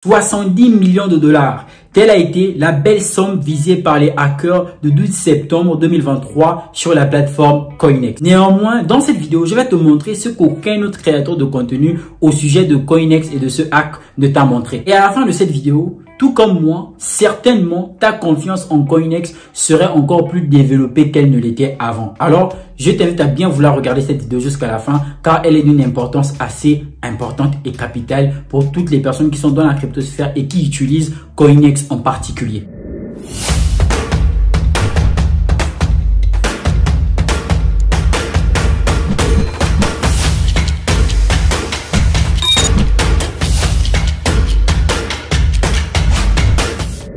70 millions de dollars. Telle a été la belle somme visée par les hackers le 12 septembre 2023 sur la plateforme Coinex. Néanmoins, dans cette vidéo, je vais te montrer ce qu'aucun autre créateur de contenu au sujet de Coinex et de ce hack ne t'a montré. Et à la fin de cette vidéo, tout comme moi, certainement, ta confiance en Coinex serait encore plus développée qu'elle ne l'était avant. Alors, je t'invite à bien vouloir regarder cette vidéo jusqu'à la fin car elle est d'une importance assez importante et capitale pour toutes les personnes qui sont dans la cryptosphère et qui utilisent Coinex en particulier.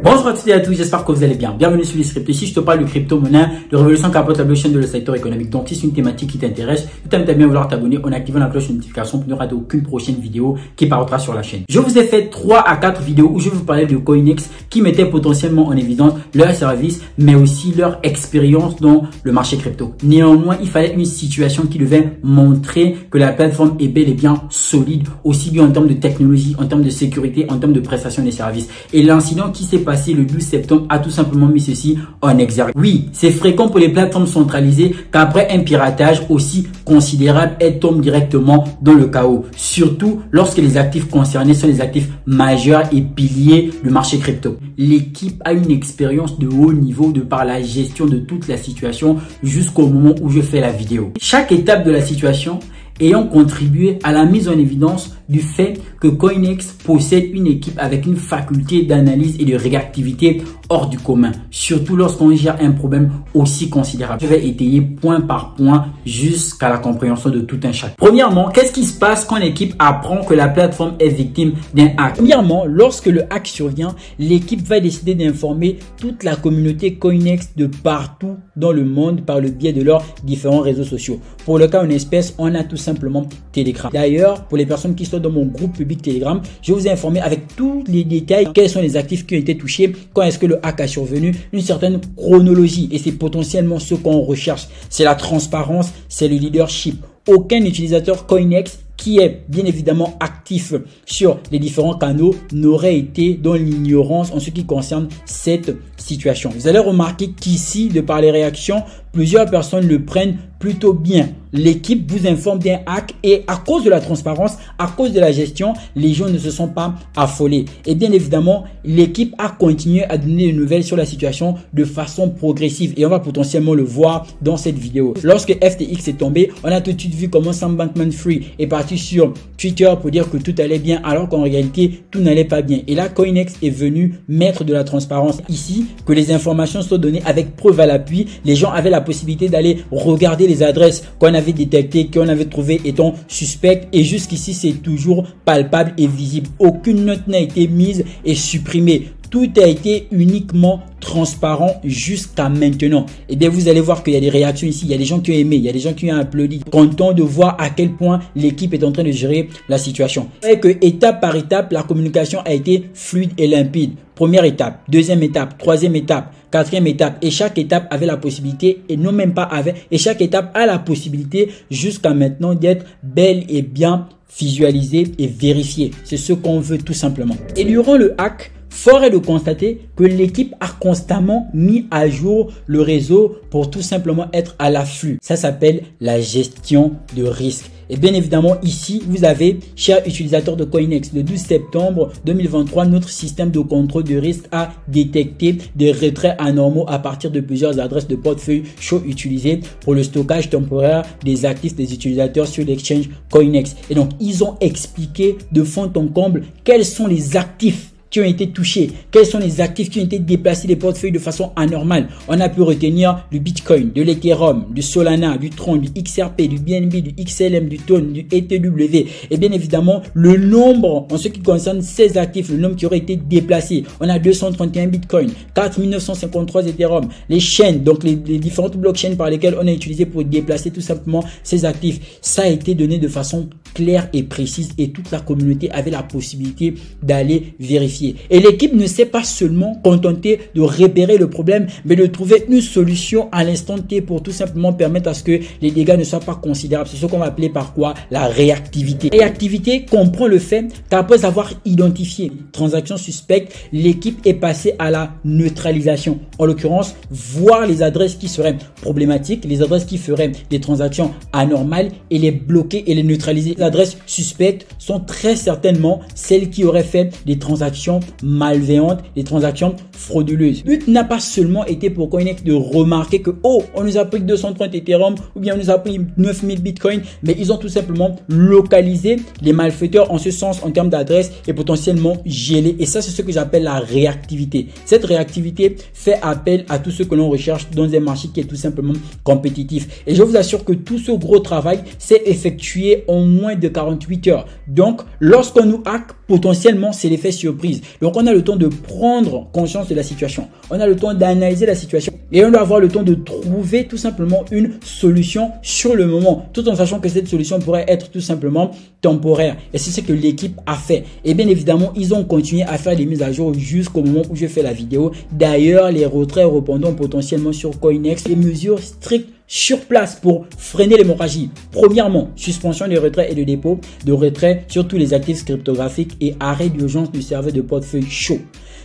Bonjour à toutes et à tous, j'espère que vous allez bien. Bienvenue sur les crypto. Ici, je te parle de crypto-monnaie, de révolution qui apporte la blockchain de le secteur économique. Donc, si c'est une thématique qui t'intéresse, je t'invite à bien vouloir t'abonner en activant la cloche de notification pour ne rater aucune prochaine vidéo qui paraîtra sur la chaîne. Je vous ai fait 3 à 4 vidéos où je vous parlais de Coinex qui mettaient potentiellement en évidence leur service, mais aussi leur expérience dans le marché crypto. Néanmoins, il fallait une situation qui devait montrer que la plateforme est bel et bien solide, aussi bien en termes de technologie, en termes de sécurité, en termes de prestation des services. Et l'incident qui s'est passé le 12 septembre a tout simplement mis ceci en exergue. Oui, c'est fréquent pour les plateformes centralisées qu'après un piratage aussi considérable, elles tombent directement dans le chaos. Surtout lorsque les actifs concernés sont les actifs majeurs et piliers du marché crypto. L'équipe a une expérience de haut niveau de par la gestion de toute la situation jusqu'au moment où je fais la vidéo. Chaque étape de la situation ayant contribué à la mise en évidence du fait que Coinex possède une équipe avec une faculté d'analyse et de réactivité hors du commun, surtout lorsqu'on gère un problème aussi considérable. Je vais étayer point par point jusqu'à la compréhension de tout un chacun. Premièrement, qu'est-ce qui se passe quand l'équipe apprend que la plateforme est victime d'un hack? Premièrement, lorsque le hack survient, l'équipe va décider d'informer toute la communauté Coinex de partout dans le monde par le biais de leurs différents réseaux sociaux. Pour le cas en espèce, on a tout simplement Telegram. D'ailleurs, pour les personnes qui sont dans mon groupe public Telegram, je vous ai informé avec tous les détails quels sont les actifs qui ont été touchés, quand est-ce que le hack a survenu, une certaine chronologie, et c'est potentiellement ce qu'on recherche. C'est la transparence, c'est le leadership. Aucun utilisateur Coinex qui est bien évidemment actif sur les différents canaux n'aurait été dans l'ignorance en ce qui concerne cette situation. Vous allez remarquer qu'ici, de par les réactions, plusieurs personnes le prennent plutôt bien. L'équipe vous informe d'un hack et à cause de la transparence, à cause de la gestion, les gens ne se sont pas affolés. Et bien évidemment, l'équipe a continué à donner des nouvelles sur la situation de façon progressive et on va potentiellement le voir dans cette vidéo. Lorsque FTX est tombé, on a tout de suite vu comment Sam Bankman-Fried est parti sur Twitter pour dire que tout allait bien alors qu'en réalité, tout n'allait pas bien. Et là, Coinex est venu mettre de la transparence ici, que les informations sont données avec preuve à l'appui. Les gens avaient la possibilité d'aller regarder les adresses qu'on avait détectées, qu'on avait trouvées étant suspectes et jusqu'ici, c'est toujours palpable et visible. Aucune note n'a été mise et supprimée. Tout a été uniquement transparent jusqu'à maintenant. Et bien, vous allez voir qu'il y a des réactions ici. Il y a des gens qui ont aimé, il y a des gens qui ont applaudi. Content de voir à quel point l'équipe est en train de gérer la situation. Et que étape par étape, la communication a été fluide et limpide. Première étape, deuxième étape, troisième étape, quatrième étape. Et chaque étape avait la possibilité, et non même pas avait, et chaque étape a la possibilité jusqu'à maintenant d'être bel et bien visualisée et vérifiée. C'est ce qu'on veut tout simplement. Et durant le hack, fort est de constater que l'équipe a constamment mis à jour le réseau pour tout simplement être à l'afflux. Ça s'appelle la gestion de risque. Et bien évidemment, ici, vous avez, chers utilisateurs de Coinex, le 12 septembre 2023, notre système de contrôle de risque a détecté des retraits anormaux à partir de plusieurs adresses de portefeuille chaud utilisées pour le stockage temporaire des actifs des utilisateurs sur l'exchange Coinex. Et donc, ils ont expliqué de fond en comble quels sont les actifs qui ont été touchés, quels sont les actifs qui ont été déplacés des portefeuilles de façon anormale. On a pu retenir du Bitcoin, de l'Ethereum, du Solana, du Tron, du XRP, du BNB, du XLM, du TON, du ETW. Et bien évidemment, le nombre, en ce qui concerne ces actifs, le nombre qui aurait été déplacé. On a 231 Bitcoin, 4953 Ethereum, les chaînes, donc les différentes blockchains par lesquelles on a utilisé pour déplacer tout simplement ces actifs. Ça a été donné de façon claire et précise et toute la communauté avait la possibilité d'aller vérifier. Et l'équipe ne s'est pas seulement contentée de repérer le problème, mais de trouver une solution à l'instant T pour tout simplement permettre à ce que les dégâts ne soient pas considérables. C'est ce qu'on va appeler par quoi? La réactivité. Réactivité comprend le fait qu'après avoir identifié une transaction suspecte, l'équipe est passée à la neutralisation. En l'occurrence, voir les adresses qui seraient problématiques, les adresses qui feraient des transactions anormales et les bloquer et les neutraliser. Les adresses suspectes sont très certainement celles qui auraient fait des transactions malveillantes, des transactions frauduleuses. Le but n'a pas seulement été pour CoinEx de remarquer que oh, on nous a pris 230 Ethereum ou bien on nous a pris 9000 Bitcoin, mais ils ont tout simplement localisé les malfaiteurs en ce sens en termes d'adresse et potentiellement gelé. Et ça, c'est ce que j'appelle la réactivité. Cette réactivité fait appel à tout ce que l'on recherche dans un marché qui est tout simplement compétitif. Et je vous assure que tout ce gros travail s'est effectué en moins de 48 heures. Donc, lorsqu'on nous hack, potentiellement, c'est l'effet surprise. Donc, on a le temps de prendre conscience de la situation. On a le temps d'analyser la situation et on doit avoir le temps de trouver tout simplement une solution sur le moment, tout en sachant que cette solution pourrait être tout simplement temporaire. Et c'est ce que l'équipe a fait. Et bien évidemment, ils ont continué à faire des mises à jour jusqu'au moment où je fais la vidéo. D'ailleurs, les retraits répondant potentiellement sur CoinEx, les mesures strictes sur place pour freiner l'hémorragie. Premièrement, suspension des retraits et de dépôt de retrait sur tous les actifs cryptographiques et arrêt d'urgence du serveur de portefeuille chaud.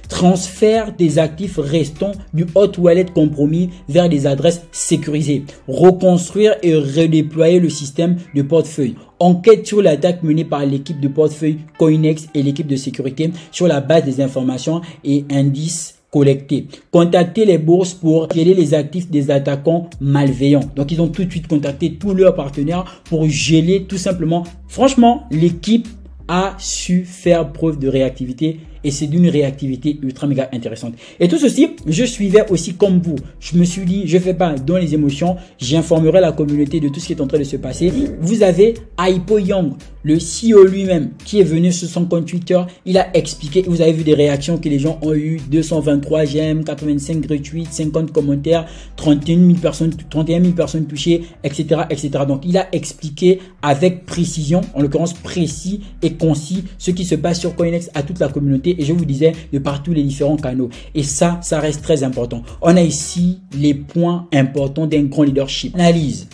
Transfert des actifs restants du hot wallet compromis vers des adresses sécurisées. Reconstruire et redéployer le système de portefeuille. Enquête sur l'attaque menée par l'équipe de portefeuille CoinEx et l'équipe de sécurité sur la base des informations et indices collectés. Contacter les bourses pour geler les actifs des attaquants malveillants. Donc, ils ont tout de suite contacté tous leurs partenaires pour geler tout simplement. Franchement, l'équipe a su faire preuve de réactivité et c'est d'une réactivité ultra méga intéressante. Et tout ceci, je suivais aussi comme vous. Je me suis dit, je fais pas dans les émotions, j'informerai la communauté de tout ce qui est en train de se passer. Vous avez Hypo Young, le CEO lui-même, qui est venu sur son compte Twitter. Il a expliqué, vous avez vu des réactions que les gens ont eu, 223 j'aime, 85 retweets, 50 commentaires, 31 000 personnes touchées, etc., etc. Donc, il a expliqué avec précision, en l'occurrence précis et concis, ce qui se passe sur CoinEx à toute la communauté. Et je vous disais de partout les différents canaux. Et ça reste très important. On a ici les points importants d'un grand leadership. Analyse,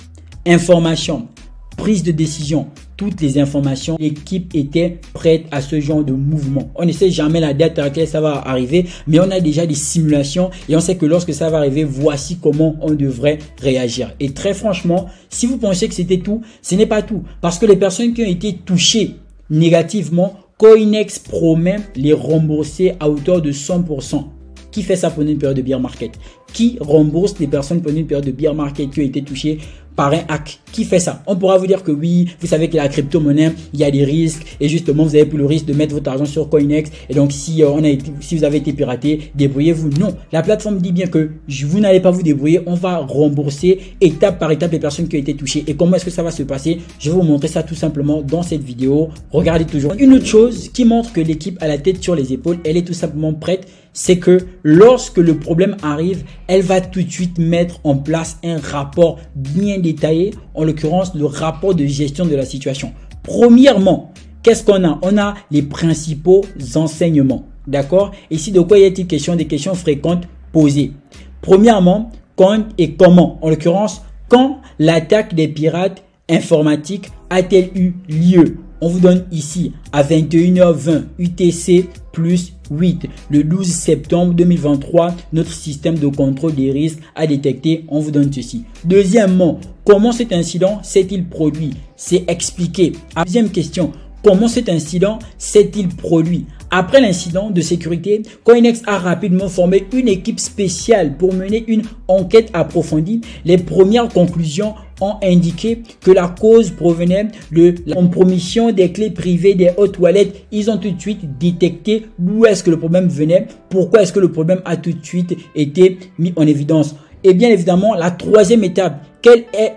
information, prise de décision, toutes les informations. L'équipe était prête à ce genre de mouvement. On ne sait jamais la date à laquelle ça va arriver, mais on a déjà des simulations et on sait que lorsque ça va arriver, voici comment on devrait réagir. Et très franchement, si vous pensez que c'était tout, ce n'est pas tout. Parce que les personnes qui ont été touchées négativement, CoinEx promet les rembourser à hauteur de 100%. Qui fait ça pendant une période de bear market? Qui rembourse les personnes pendant une période de bear market qui ont été touchées par un hack? Qui fait ça? On pourra vous dire que oui, vous savez que la crypto-monnaie, il y a des risques et justement, vous avez pris le risque de mettre votre argent sur CoinEx et donc si vous avez été piraté, débrouillez-vous. Non, la plateforme dit bien que vous n'allez pas vous débrouiller, on va rembourser étape par étape les personnes qui ont été touchées. Et comment est-ce que ça va se passer? Je vais vous montrer ça tout simplement dans cette vidéo. Regardez toujours. Une autre chose qui montre que l'équipe a la tête sur les épaules, elle est tout simplement prête, c'est que lorsque le problème arrive, elle va tout de suite mettre en place un rapport bien détaillé, en l'occurrence le rapport de gestion de la situation. Premièrement, qu'est-ce qu'on a? On a les principaux enseignements, d'accord? Ici, de quoi y a-t-il question? Des questions fréquentes posées. Premièrement, quand et comment? En l'occurrence, quand l'attaque des pirates informatiques a-t-elle eu lieu? On vous donne ici à 21h20 UTC plus 8. Le 12 septembre 2023, notre système de contrôle des risques a détecté. On vous donne ceci. Deuxièmement, comment cet incident s'est-il produit? C'est expliqué. Deuxième question. Comment cet incident s'est-il produit? Après l'incident de sécurité, CoinEx a rapidement formé une équipe spéciale pour mener une enquête approfondie. Les premières conclusions ont indiqué que la cause provenait de la compromission des clés privées des hot wallets. Ils ont tout de suite détecté d'où est-ce que le problème venait, pourquoi est-ce que le problème a tout de suite été mis en évidence. Et bien évidemment, la troisième étape, quel est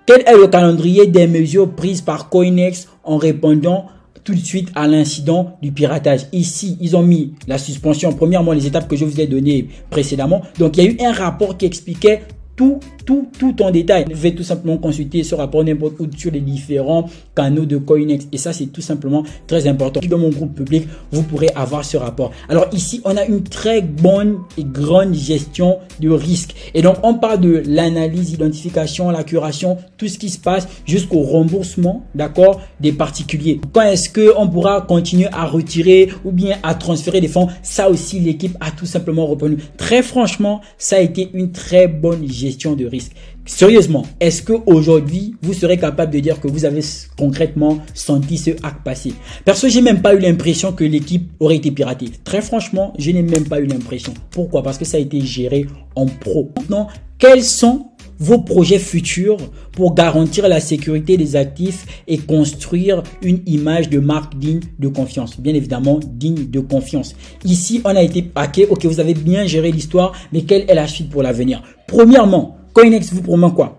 le calendrier des mesures prises par CoinEx en répondant tout de suite à l'incident du piratage? Ici, ils ont mis la suspension. Premièrement, les étapes que je vous ai données précédemment. Donc, il y a eu un rapport qui expliquait tous tout en détail. Vous pouvez tout simplement consulter ce rapport n'importe où sur les différents canaux de Coinex. Et ça, c'est tout simplement très important. Dans mon groupe public, vous pourrez avoir ce rapport. Alors ici, on a une très bonne et grande gestion de risque. Et donc, on parle de l'analyse, l'identification, la curation, tout ce qui se passe jusqu'au remboursement, d'accord, des particuliers. Quand est-ce qu'on pourra continuer à retirer ou bien à transférer des fonds? Ça aussi, l'équipe a tout simplement répondu. Très franchement, ça a été une très bonne gestion de risque. Sérieusement, est-ce qu'aujourd'hui, vous serez capable de dire que vous avez concrètement senti ce hack passer? Perso, j'ai même pas eu l'impression que l'équipe aurait été piratée. Très franchement, je n'ai même pas eu l'impression. Pourquoi? Parce que ça a été géré en pro. Maintenant, quels sont vos projets futurs pour garantir la sécurité des actifs et construire une image de marque digne de confiance? Bien évidemment, digne de confiance. Ici, on a été hacké. Ok, vous avez bien géré l'histoire, mais quelle est la suite pour l'avenir? Premièrement, Coinex vous promet quoi?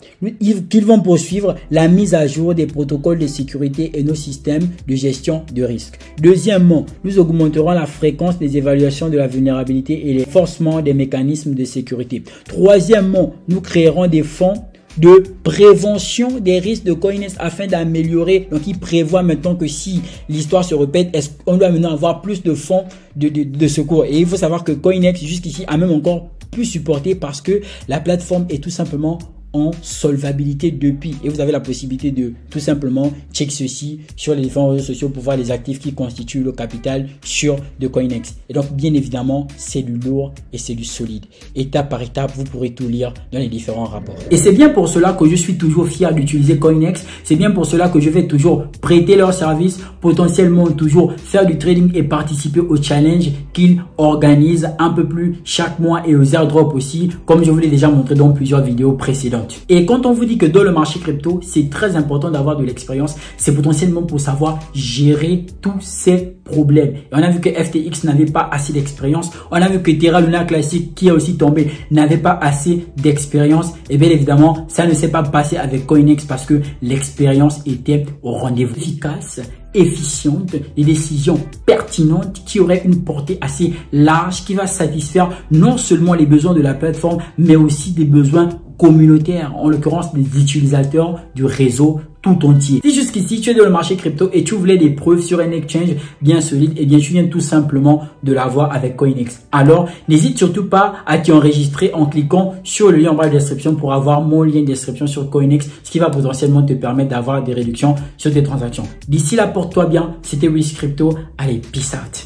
Qu'ils vont poursuivre la mise à jour des protocoles de sécurité et nos systèmes de gestion de risque. Deuxièmement, nous augmenterons la fréquence des évaluations de la vulnérabilité et les renforcements des mécanismes de sécurité. Troisièmement, nous créerons des fonds de prévention des risques de Coinex afin d'améliorer. Donc, il prévoit maintenant que si l'histoire se répète, on doit maintenant avoir plus de fonds de secours. Et il faut savoir que Coinex jusqu'ici a même encore plus supporté parce que la plateforme est tout simplement en solvabilité depuis, et vous avez la possibilité de tout simplement check ceci sur les différents réseaux sociaux pour voir les actifs qui constituent le capital sur de Coinex. Et donc bien évidemment c'est du lourd et c'est du solide. Étape par étape, vous pourrez tout lire dans les différents rapports. Et c'est bien pour cela que je suis toujours fier d'utiliser Coinex. C'est bien pour cela que je vais toujours prêter leurs services, potentiellement toujours faire du trading et participer au challenge qu'ils organisent un peu plus chaque mois et aux airdrops aussi, comme je vous l'ai déjà montré dans plusieurs vidéos précédentes. Et quand on vous dit que dans le marché crypto, c'est très important d'avoir de l'expérience, c'est potentiellement pour savoir gérer tous ces problèmes. Et on a vu que FTX n'avait pas assez d'expérience. On a vu que Terra Luna Classic, qui a aussi tombé, n'avait pas assez d'expérience. Et bien évidemment, ça ne s'est pas passé avec Coinex parce que l'expérience était au rendez-vous. Efficace, efficiente, des décisions pertinentes qui auraient une portée assez large, qui va satisfaire non seulement les besoins de la plateforme, mais aussi des besoins communautaires, en l'occurrence des utilisateurs du réseau tout entier. Si jusqu'ici tu es dans le marché crypto et tu voulais des preuves sur un exchange bien solide, et bien tu viens tout simplement de l'avoir avec Coinex. Alors n'hésite surtout pas à t'y enregistrer en cliquant sur le lien en bas de la description pour avoir mon lien de description sur Coinex, ce qui va potentiellement te permettre d'avoir des réductions sur tes transactions. D'ici là, porte-toi bien, c'était Wiz Crypto, allez peace out.